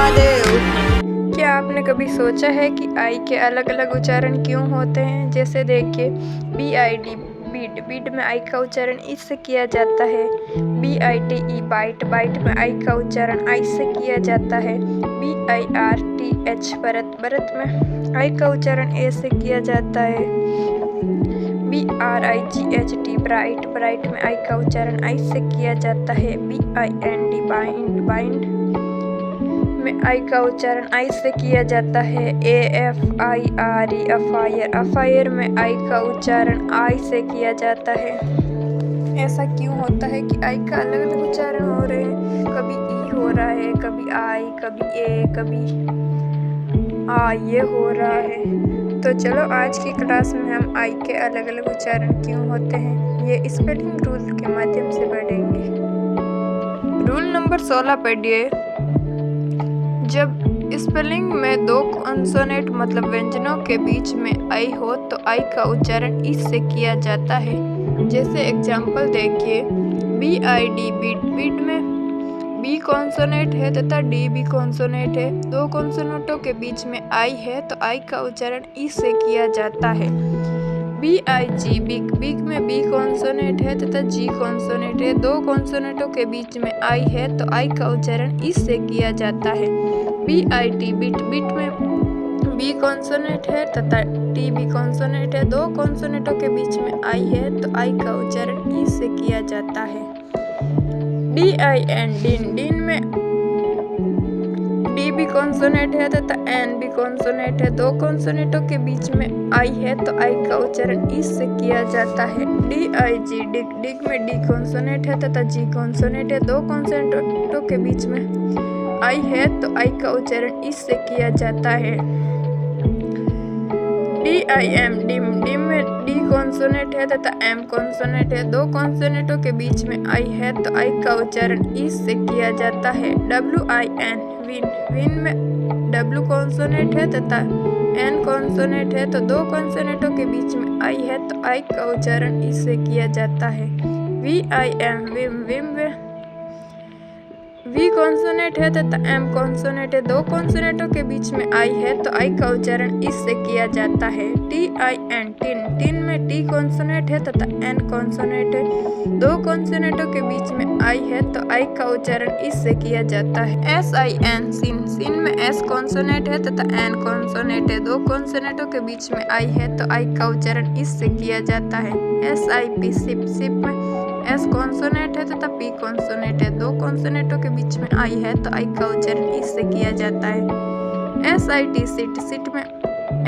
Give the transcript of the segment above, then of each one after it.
महादेव। क्या आपने कभी सोचा है कि आई के अलग अलग उच्चारण क्यों होते हैं? जैसे देखिए, BID बीट, बीट में आई का उच्चारण इससे किया जाता है। BITE बाइट, बाइट में आई का उच्चारण आई से किया जाता है। BIRTH भरत, भरत में आई का उच्चारण ए से किया जाता है। BRIGHT ब्राइट, ब्राइट में आई का उच्चारण आई से किया जाता है। BIND बाइंड, बाइंड में आई का उच्चारण आई से किया जाता है। AFIRE अफायर, अफायर में आई का उच्चारण आई से किया जाता है। ऐसा क्यों होता है कि आई का अलग अलग उच्चारण हो रहे हैं? कभी ई हो रहा है, कभी आई, कभी ए, कभी आ, ये हो रहा है। तो चलो आज की क्लास में हम आई के अलग अलग उच्चारण क्यों होते हैं ये स्पेलिंग रूल के माध्यम से पढ़ेंगे। रूल नंबर 16 पढ़िए। जब स्पेलिंग में दो कॉन्सोनेंट मतलब व्यंजनों के बीच में आई हो तो आई का उच्चारण इस से किया जाता है। जैसे एग्जाम्पल देखिए, BID बीट, बीट में बी कॉन्सोनेंट है तथा डी भी कॉन्सोनेंट है। दो कॉन्सोनेंटों के बीच में आई है तो आई का उच्चारण इस से किया जाता है। BIG बिग, बिग में बी कॉन्सोनेंट है तथा जी कॉन्सोनेंट है। दो कॉन्सोनेंटों के बीच में आई है तो आई का उच्चारण इस से किया जाता है। BIT बिट, बिट में बी कॉन्सोनेंट है तथा टी भी कॉन्सोनेंट है। दो कॉन्सोनेंटों के बीच में आई है तो आई का उच्चारण इस से किया जाता है। DIN डिन, डिन में डी भी कॉन्सोनेंट है तथा एन भी कॉन्सोनेंट है। दो कॉन्सोनेंटों के बीच में आई है तो आई का उच्चारण इस से किया जाता है। DIG डिग, डिग में डी कॉन्सोनेंट है तथा जी कॉन्सोनेंट है। दो कॉन्सोनेंटों के बीच में आई है तो आई का उच्चारण इस से किया जाता है। DIM डिम, डिम में डी कॉन्सोनेंट है तथा एम कॉन्सोनेंट है। दो कॉन्सोनेंटों के बीच में आई है तो आई का उच्चारण इस से किया जाता है। WIN विन, विन में डब्ल्यू कॉन्सोनेंट है तथा एन कॉन्सोनेंट है। तो दो कॉन्सोनेंटों के बीच में आई है तो आई का उच्चारण इस से किया जाता है। VIM विम, विम में वी कॉन्सोनेंट है तथा एम कॉन्सोनेंट है। दो कॉन्सोनेंटों के बीच में आई है तो आई का उच्चारण इस से किया जाता है। TIN टिन, टिन में टी कॉन्सोनेंट है तथा एन कॉन्सोनेंट है। दो कॉन्सोनेंटों के बीच में आई है तो आई का उच्चारण इस से किया जाता है। SIN सिन, सिन में एस कॉन्सोनेंट है तथा एन कॉन्सोनेंट है। दो कॉन्सोनेंटों के बीच में आई है तो आई का उच्चारण इस से किया जाता है। SIP सिप, सिप में एस कॉन्सोनेंट है तथा पी कॉन्सोनेंट है। दो कॉन्सोनेंटों के बीच में आई है तो आई का उच्चारण इस से किया जाता है। SIT सिट, सिट में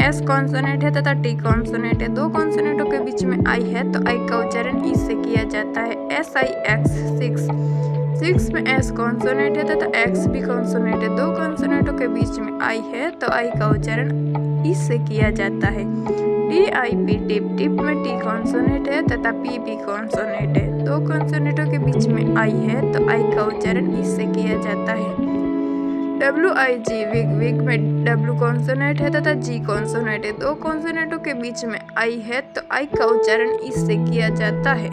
एस कॉन्सोनेंट है तथा टी कॉन्सोनेंट है। दो कॉन्सोनेंटों के बीच में आई है तो आई का उच्चारण इस से किया जाता है। SIX सिक्स, सिक्स में एस कॉन्सोनेंट है तथा एक्स भी कॉन्सोनेंट है। दो कॉन्सोनेंटों के बीच में आई है तो आई का उच्चारण इस से किया जाता है। DIP टिप, टिप में टी कॉन्सोनेंट है तथा पी भी कॉन्सोनेंट है। दो कॉन्सोनेंटों के बीच में आई है तो आई का उच्चारण इस से किया जाता है। WIG विग, विग में डब्ल्यू कॉन्सोनेंट है तथा जी कॉन्सोनेंट है। दो कॉन्सोनेंटों के बीच में आई है तो आई का उच्चारण इस से किया जाता है।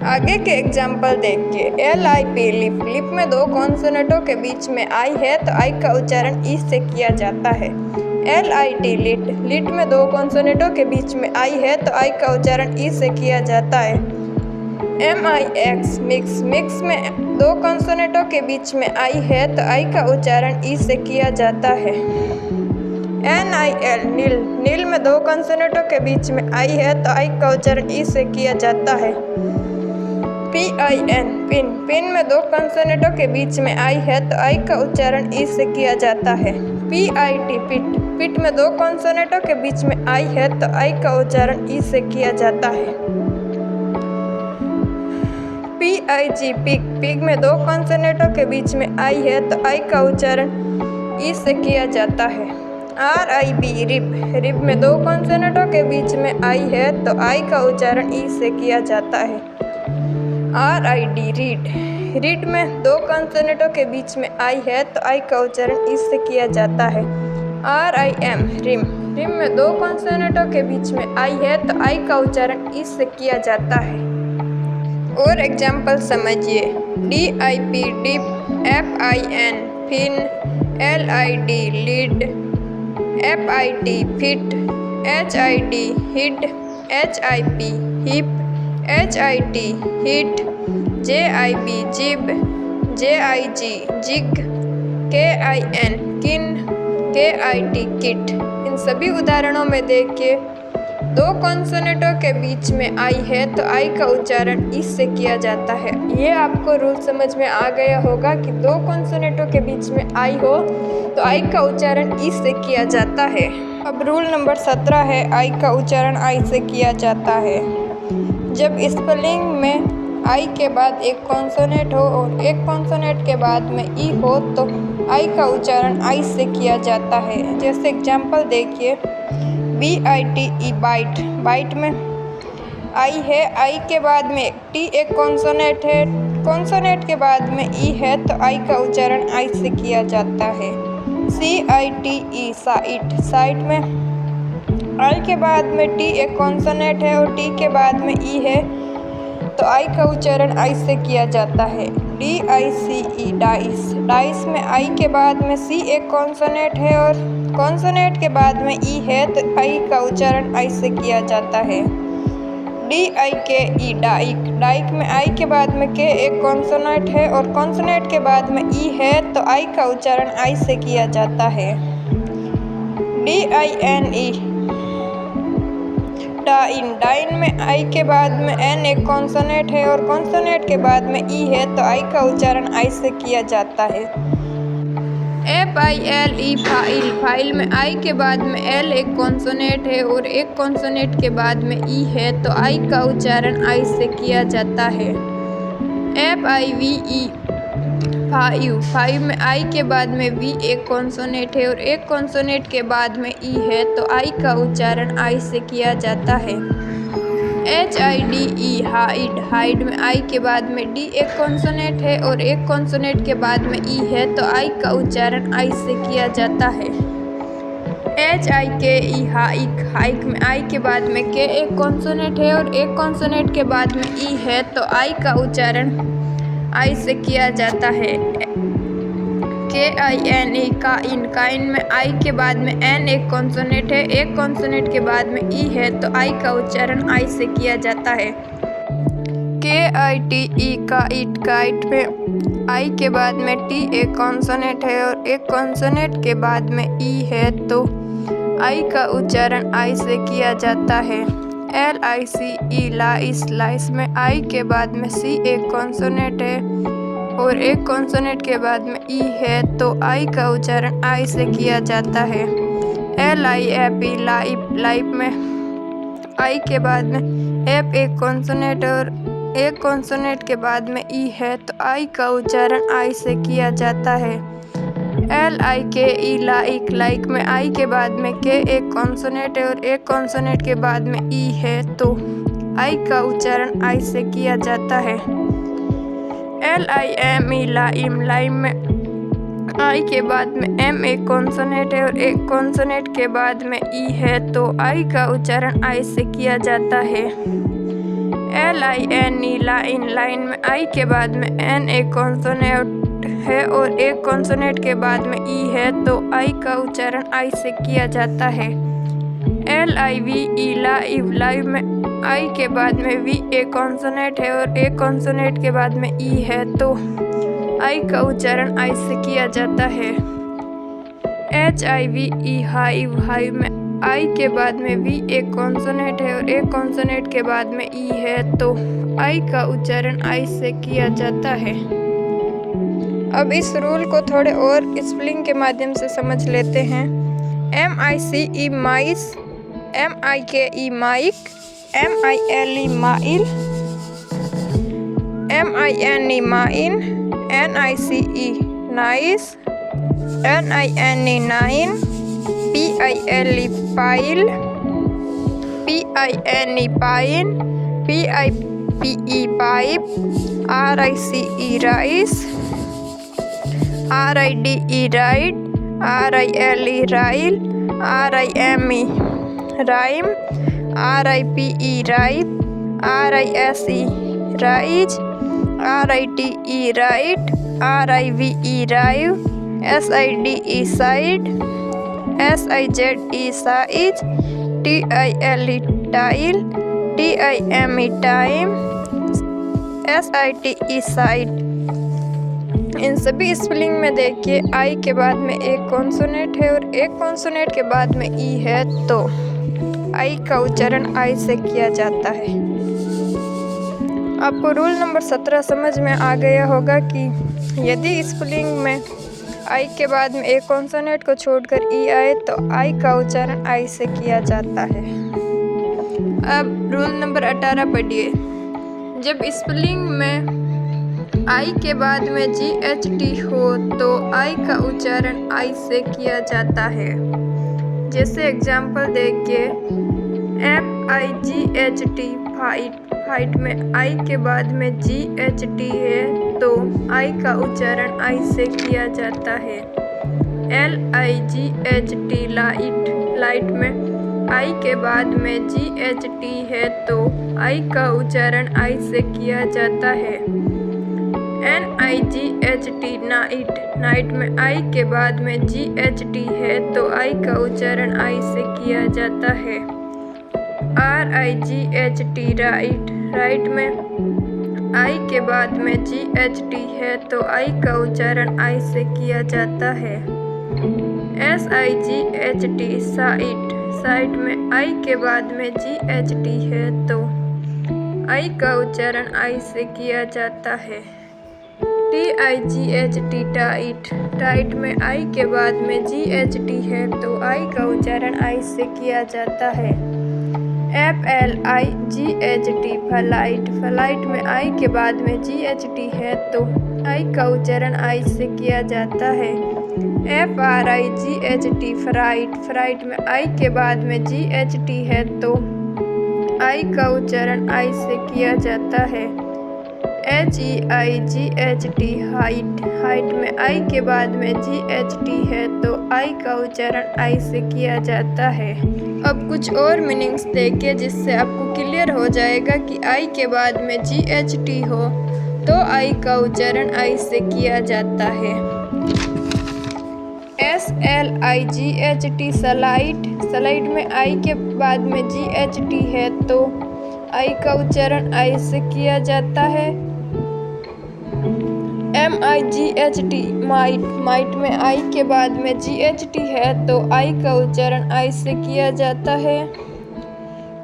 आगे के एग्जाम्पल देखिए। LIP लिप, लिप में दो कॉन्सोनेंटों के बीच में आई है तो आई का उच्चारण इस से किया जाता है। LIT लिट, लिट में दो कॉन्सोनेंटों के बीच में आई है तो आई का उच्चारण इस से किया जाता है। MIX मिक्स, मिक्स में दो कॉन्सोनेंटों के बीच में आई है तो आई का उच्चारण इस से किया जाता है। NIL नील, नील में दो कॉन्सोनेंटों के बीच में आई है तो आई का उच्चारण इस से किया जाता है। PIN पिन, पिन में दो कॉन्सोनेंटों के बीच में आई है तो आई का उच्चारण इस से किया जाता है। PIT पिट, पिट में दो कॉन्सोनेंटों के बीच में आई है तो आई का उच्चारण इस से किया जाता है। PIG पिग, पिग में दो कॉन्सोनेंटों के बीच में आई है तो आई का उच्चारण इस से किया जाता है। RIB रिब, रिब में दो कॉन्सोनेंटों के बीच में आई है तो आई का उच्चारण इस से किया जाता है। RID रीड, रीड में दो कॉन्सोनेंटों के बीच में आई है तो आई का उच्चारण इस से किया जाता है। RIM रिम, रिम में दो कॉन्सोनेंटों के बीच में आई है तो आई का उच्चारण इस से किया जाता है। और एग्जाम्पल समझिए। DIP dip, FIN fin, LID lid, FIT fit, HID hid, HIP hip, HIT hit, JIB jib, JIG jig, KIN kin, KIT kit. इन सभी उदाहरणों में देखिए दो कॉन्सोनेंटों के बीच में आई है तो आई का उच्चारण इस से किया जाता है। ये आपको रूल समझ में आ गया होगा कि दो कॉन्सोनेंटों के बीच में आई हो तो आई का उच्चारण इस से किया जाता है। अब रूल नंबर 17 है, आई का उच्चारण आई से किया जाता है। जब स्पेलिंग में आई के बाद एक कॉन्सोनेंट हो और एक कॉन्सोनेंट के बाद में ई हो तो आई का उच्चारण आई से किया जाता है। जैसे एग्जाम्पल देखिए, BITE बाइट, बाइट में आई है, आई के बाद में टी एक कॉन्सोनेंट है, कॉन्सोनेंट के बाद में ई है तो आई का उच्चारण आई से किया जाता है। CITE साइट, साइट में आई के बाद में टी एक कॉन्सोनेंट है और टी के बाद में ई है तो आई का उच्चारण आई से किया जाता है। DICE डाइस, डाइस में आई के बाद में सी एक कॉन्सोनेंट है और कॉन्सोनेंट के बाद में ई है तो आई का उच्चारण आई से किया जाता है। DIKE डाइक, डाइक में आई के बाद में के एक कॉन्सोनेंट है और कॉन्सोनेंट के बाद में ई है तो आई का उच्चारण आई से किया जाता है। DINE डाइन, डाइन में आई के बाद में एन एक कॉन्सोनेंट है और कॉन्सोनेंट के बाद में ई है तो आई का उच्चारण आई से किया जाता है। FILE फाइल, फाइल में आई के बाद में एल एक कॉन्सोनेंट है और एक कॉन्सोनेंट के बाद में ई है तो आई का उच्चारण आई से किया जाता है। FIVE फाइव, फाइव में आई के बाद में वी एक कॉन्सोनेंट है और एक कॉन्सोनेंट के बाद में ई है तो आई का उच्चारण आई से किया जाता है। HIDE हाइड, हाइड में आई के बाद में डी एक कॉन्सोनेंट है और एक कॉन्सोनेंट के बाद में ई है तो आई का उच्चारण आई से किया जाता है। HIKE हाइक, हाइक में आई के बाद में के एक कॉन्सोनेंट है और एक कॉन्सोनेंट के बाद में ई है तो आई का उच्चारण आई से किया जाता है। KINE काइन, काइन में आई के बाद में एन एक कॉन्सोनेंट है, एक कॉन्सोनेंट के बाद में ई है तो आई का उच्चारण आई से किया जाता है। KITE काइट, काइट में आई के बाद में टी एक कॉन्सोनेंट है और एक कॉन्सोनेंट के बाद में ई है तो आई का उच्चारण आई से किया जाता है। LICE लाइस, लाइस में आई के बाद में सी एक कॉन्सोनेंट है और एक कॉन्सोनेंट के बाद में ई है तो आई का उच्चारण आई से किया जाता है। LIFE लाइफ, लाइफ में आई के बाद में एफ एक कॉन्सोनेंट और एक कॉन्सोनेंट के बाद में ई है तो आई का उच्चारण आई से किया जाता है। LIKE लाइक, लाइक में आई के बाद में के एक कॉन्सोनेंट है और एक कॉन्सोनेंट के बाद में ई है तो आई का उच्चारण आई से किया जाता है। LIME लाइम, लाइम में आई के बाद में एम एक कॉन्सोनेंट है और एक कॉन्सोनेंट के बाद में ई है तो आई का उच्चारण आई से किया जाता है। LINE लाइन, लाइन में आई के बाद में एन एक कॉन्सोनेंट है और एक कॉन्सोनेंट के बाद में ई है तो आई का उच्चारण आई से किया जाता है। LIVE लाइव, लाइव में आई के बाद में वी एक कॉन्सोनेंट है और एक कॉन्सोनेंट के बाद में ई है तो आई का उच्चारण आई से किया जाता है। HIV हाइव, हाइव में आई के बाद में वी एक कॉन्सोनेंट है और एक कॉन्सोनेंट के बाद में ई है तो आई का उच्चारण आई से किया जाता है। अब इस रूल को थोड़े और स्पेलिंग के माध्यम से समझ लेते हैं। MICE mice, MIKE mike, MILE mile, MINE mine, NICE nice, NINE nine, PILE pile, PINE pine, PIPE pipe, RICE rice, RIDE ride, RILE rile, RIME rime, RIPE ripe, RISE rise, RITE rite, RIVE rive, SIDE side, SIZE size, TILE tile, TIME time, SITE side। इन सभी spelling में देखिए आई के बाद में एक consonant है और एक कॉन्सोनेंट के बाद में ई है, तो आई का उच्चारण आई से किया जाता है। आपको रूल नंबर 17 समझ में आ गया होगा कि यदि स्पेलिंग में आई के बाद में एक कॉन्सोनेंट को छोड़कर ई आए तो आई का उच्चारण आई से किया जाता है। अब रूल नंबर 18 पढ़िए। जब स्पेलिंग में आई के बाद में GHT हो तो आई का उच्चारण आई से किया जाता है। जैसे एग्जाम्पल देखिए, FIGHT फाइट में आई के बाद में GHT है तो आई का उच्चारण आई से किया जाता है। LIGHT लाइट में आई के बाद में GHT है तो आई का उच्चारण आई से किया जाता है। NIGHT नाइट में आई के बाद में GHT है तो आई का उच्चारण आई से किया जाता है। RIGHT राइट में आई के बाद में GHT है तो आई का उच्चारण आई से किया जाता है। SIGHT साइड में आई के बाद में GHT है तो आई का उच्चारण आई से किया जाता है। TIGHT टाइट में आई के बाद में GHT है तो आई का उच्चारण आई से किया जाता है। FLIGHT फ्लाइट में आई के बाद में GHT है तो आई का उच्चारण आई से किया जाता है। FRIGHT फ्राइट में आई के बाद में GHT है तो आई का उच्चारण आई से किया जाता है। HEIGHT हाइट में आई के बाद में GHT है तो आई का उच्चारण आई से किया जाता है। अब कुछ और मीनिंग्स देखिए जिससे आपको क्लियर हो जाएगा कि आई के बाद में GHT हो तो आई का उच्चारण आई से किया जाता है। SLIGHT स्लाइड में आई के बाद में GHT है तो आई का उच्चारण आई से किया जाता है। MIGHT माइट में आई के बाद में GHT है तो आई का उच्चारण आई से किया जाता है।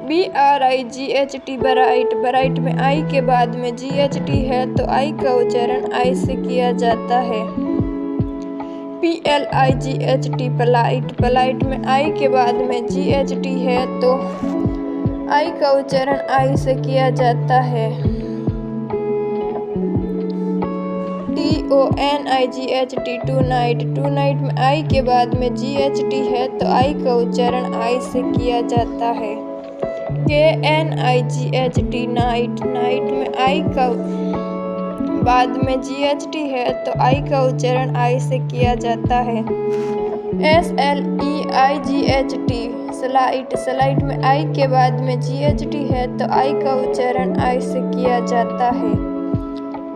BRIGHT ब्राइट में आई के बाद में GHT है तो आई का उच्चारण आई से किया जाता है। PLIGHT पलाइट में आई के बाद में GHT है तो आई का उच्चारण आई से किया जाता है। TONIGHT टू नाइट में आई के बाद में GHT है तो आई का उच्चारण आई से किया जाता है। KNIGHT नाइट में आई का बाद में GHT है तो आई का उच्चारण आई से किया जाता है। SLEIGHT स्लाइड में आई के बाद में GHT है तो आई का उच्चारण आई से किया जाता है।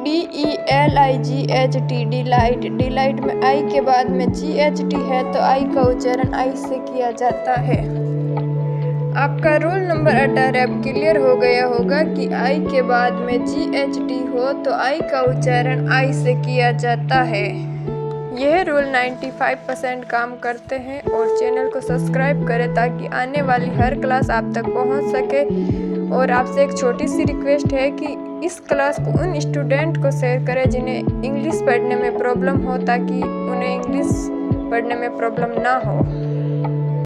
DELIGHT डिलाइट में आई के बाद में GHT है तो आई का उच्चारण आई से किया जाता है। आपका रूल नंबर 18 अब क्लियर हो गया होगा कि आई के बाद में GHT हो तो आई का उच्चारण आई से किया जाता है। यह रूल 95% काम करते हैं और चैनल को सब्सक्राइब करें ताकि आने वाली हर क्लास आप तक पहुंच सके। और आपसे एक छोटी सी रिक्वेस्ट है कि इस क्लास को उन स्टूडेंट को शेयर करें जिन्हें इंग्लिश पढ़ने में प्रॉब्लम हो ताकि उन्हें इंग्लिश पढ़ने में प्रॉब्लम ना हो।